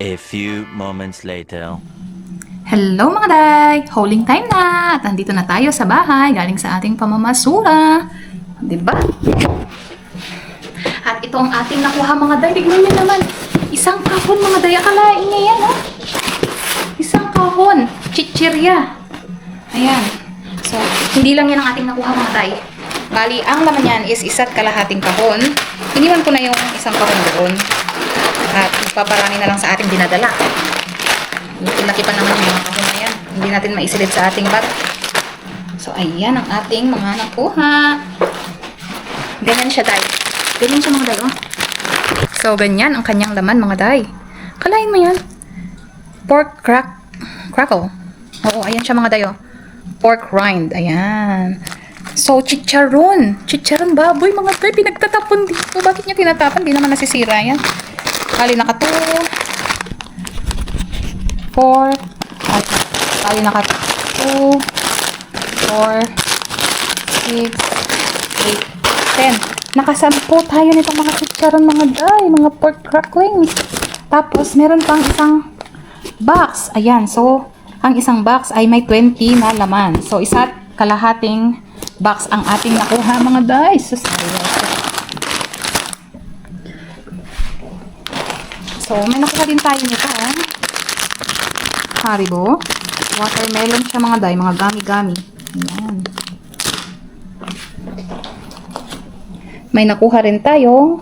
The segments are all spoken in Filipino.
A few moments later. Hello mga day! Hauling time na! At nandito na tayo sa bahay galing sa ating pamamasura. Diba? At ito ang ating nakuha mga day. Tignan nyo naman. Isang kahon mga day. Akalain niya yan ha? Isang kahon. Chichirya. Ayan. So, hindi lang yan ang ating nakuha mga day. Bali, ang laman yan is isa't kalahating kahon. Iniwan ko na yung isang kahon doon. At magpaparami na lang sa ating dinadala. Laki pa naman yung mga kahon na yan. Hindi natin maisilid sa ating bag. So, ayan ang ating mga nakuha. Ganyan siya, day. Ganyan siya, mga day, oh. So, ganyan ang kanyang laman, mga day. Kalain mo yan. Pork crackle. Oo, ayan siya, mga day, oh. Pork rind. Ayan. So, chicharon. Chicharon baboy, mga day. Pinagtatapon dito. Bakit niya tinatapon? Di naman nasisira yan. Kali naka 2, 4, at kali naka 2, 4, 6, 8, 10. Nakasampo tayo nitong mga chicharon, mga day, mga pork crackling. Tapos, meron pang isang box. Ayan, so, ang isang box ay may 20 na laman. So, isa't kalahating box ang ating nakuha, mga day. So, may nakuha din tayo nito, oh. Haribo. Watermelon siya, mga day. Mga gami-gami. Ayan. May nakuha rin tayong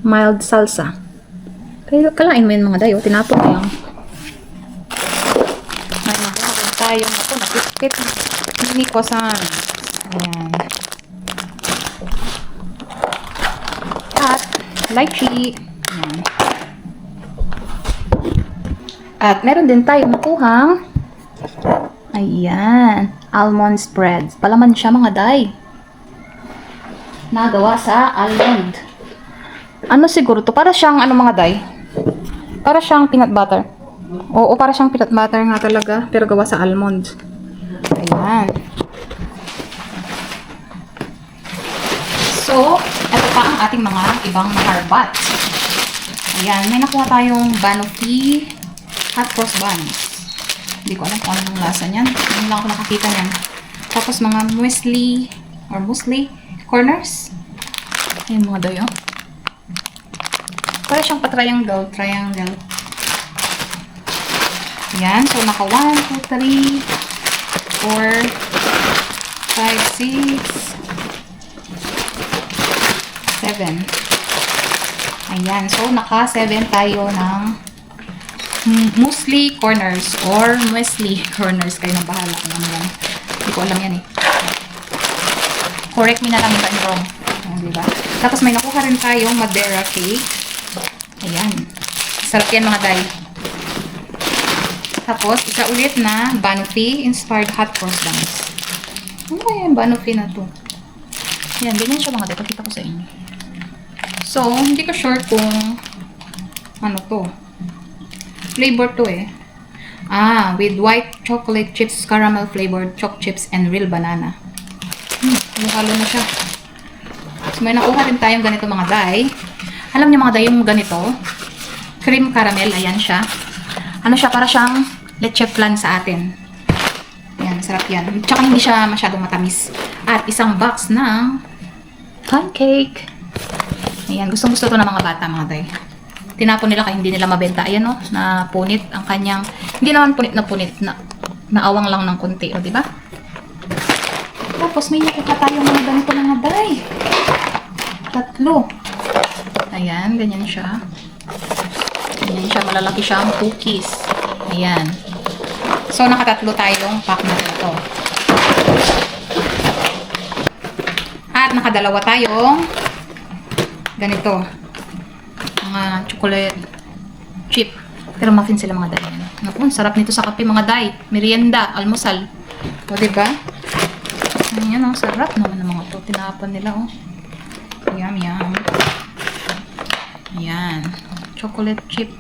mild salsa. Kaya kalain mo yun, mga day, oh. Tinapon ko lang. May nakuha rin tayong ito. Nakipit. Mini kosan. Ayan. At lychee. Ayan. At meron din tayo nakuhang ayan, almond spreads. Palaman siya, mga day. Nagawa sa almond. Ano siguro to? Para siyang ano, mga day? Para siyang peanut butter. Oo, para siyang peanut butter nga talaga, pero gawa sa almond. Ayan. So, ito pa ang ating mga ibang maharbat. Ayan, may nakuha tayong banoffee hot cross buns. Hindi ko alam kung anong lasa niyan. Hindi lang ako nakakita niyan. Tapos mga muesli or muesli corners. Ayan, mga doyo. Para siyang pa-triangle. Triangle. Ayan, so naka 1, 2, 3, 4, 5, 6, 7. Ayan. So, naka-7 tayo ng muesli corners or muesli corners. Kayo nang bahala kung ano yan. Hindi ko alam yan eh. Correct me na lang if I'm wrong. Diba? Tapos, may nakuha rin tayong Madeira cake. Ayan. Sarap yan, mga day. Tapos, isa ulit na banoffee inspired hot cross buns. Ano ba yan? Banoffee na to. Ayan, ganyan siya, mga day. Pakita ko sa inyo. So, hindi ko sure kung ano to. Flavor to eh. With white chocolate chips, caramel flavored choc chips, and real banana. Halo na siya. So, may nakuha rin tayong ganito, mga day. Alam niyo, mga day, yung ganito, cream caramel, ayan siya. Ano siya, para siyang leche flan sa atin. Ayan, sarap yan. Tsaka hindi siya masyadong matamis. At isang box ng pancake. Ayan, gustong-gusto to ng mga bata, mga day. Tinapon nila kaya hindi nila mabenta. Ayan, oh, na punit ang kanyang, hindi naman punit, na naawang lang ng konti, o, diba? Tapos may nakuha tayo mga ganito, mga day. 3. Ayan, ganyan siya. Ganyan siya, malalaki siyang cookies. Ayan. So, naka-3 tayong pack na ito. At naka-2 tayong ganito. Mga chocolate chip. Pero muffin sila, mga day. Naku, sarap nito sa kape, mga day. Merienda, almusal. O, diba? Ayan, oh, sarap naman ng mga to. Tinapon nila, oh. Yum, yum. Ayan. Chocolate chip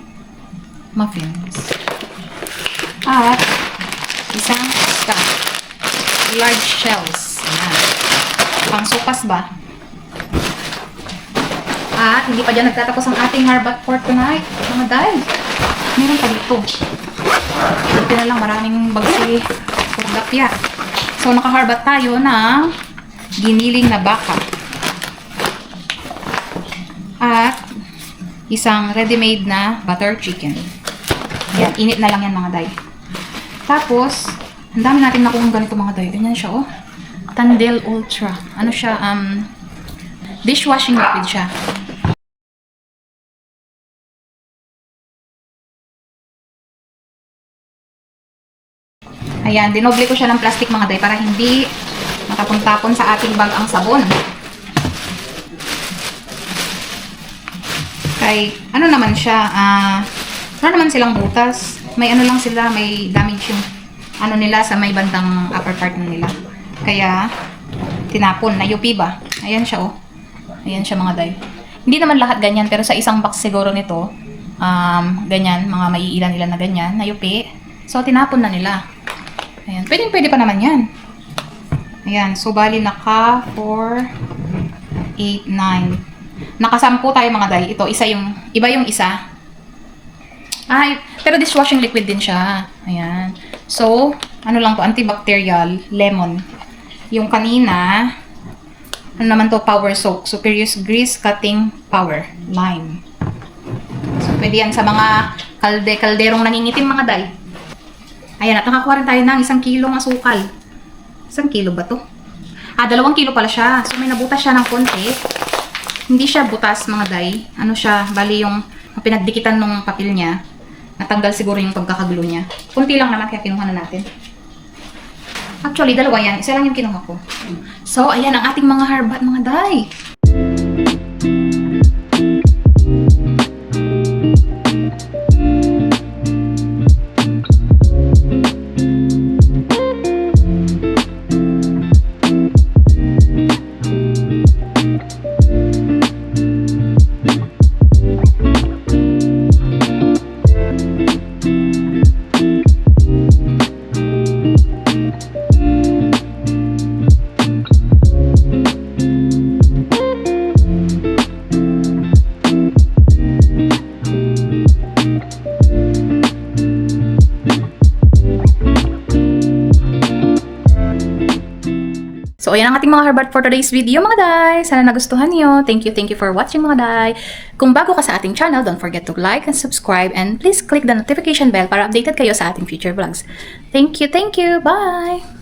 muffins. At isang stuff. Large shells. Ayan. Pang sopas ba? At hindi pa dyan nagtatapos ang ating harbat for tonight. Mga day. Meron pa dito. Dito na lang maraming bagsi kordapya. So, nakaharbat tayo ng giniling na baka. At isang ready-made na butter chicken. Yan, init na lang yan mga day. Tapos, ang dami natin nakuha ganito mga day. Ganyan siya, oh. Tandel Ultra. Ano siya? Dishwashing liquid siya. Ayan, dinoble ko siya ng plastic mga day para hindi matapon-tapon sa ating bag ang sabon. Kay, ano naman siya, wala naman silang butas. May ano lang sila, may damage yung ano nila sa may bandang upper part na nila. Kaya, tinapon, na UP ba? Ayan siya, oh. Ayan siya mga day. Hindi naman lahat ganyan, pero sa isang box siguro nito, ganyan, mga maiilan-ilan na ganyan, na UP. So, tinapon na nila. Ayan, pwede pa naman yan. Ayan, so bali naka 4, 8, 9. Naka-10 tayo mga day. Ito, iba yung isa. Ay, pero dishwashing liquid din siya. Ayan. So, ano lang to, antibacterial, lemon. Yung kanina, ano naman to, power soak. Superior grease cutting power, lime. So, pwede yan sa mga kalderong nangingitim mga day. Ayan, at nakakuha rin tayo ng 1 kilong asukal. 1 kilo ba to? 2 kilo pala siya. So, may nabutas siya ng konti. Hindi siya butas, mga day. Ano siya, bali yung pinagdikitan ng papel niya. Natanggal siguro yung pagkakagulo niya. Kunti lang naman, kaya kinuha na natin. Actually, 2 yan. Isa lang yung kinuha ko. So, ayan ang ating mga harbat, mga day. So, ayan ang ating mga harbat for today's video, mga day. Sana nagustuhan niyo. Thank you for watching, mga day. Kung bago ka sa ating channel, don't forget to like and subscribe and please click the notification bell para updated kayo sa ating future vlogs. Thank you. Bye!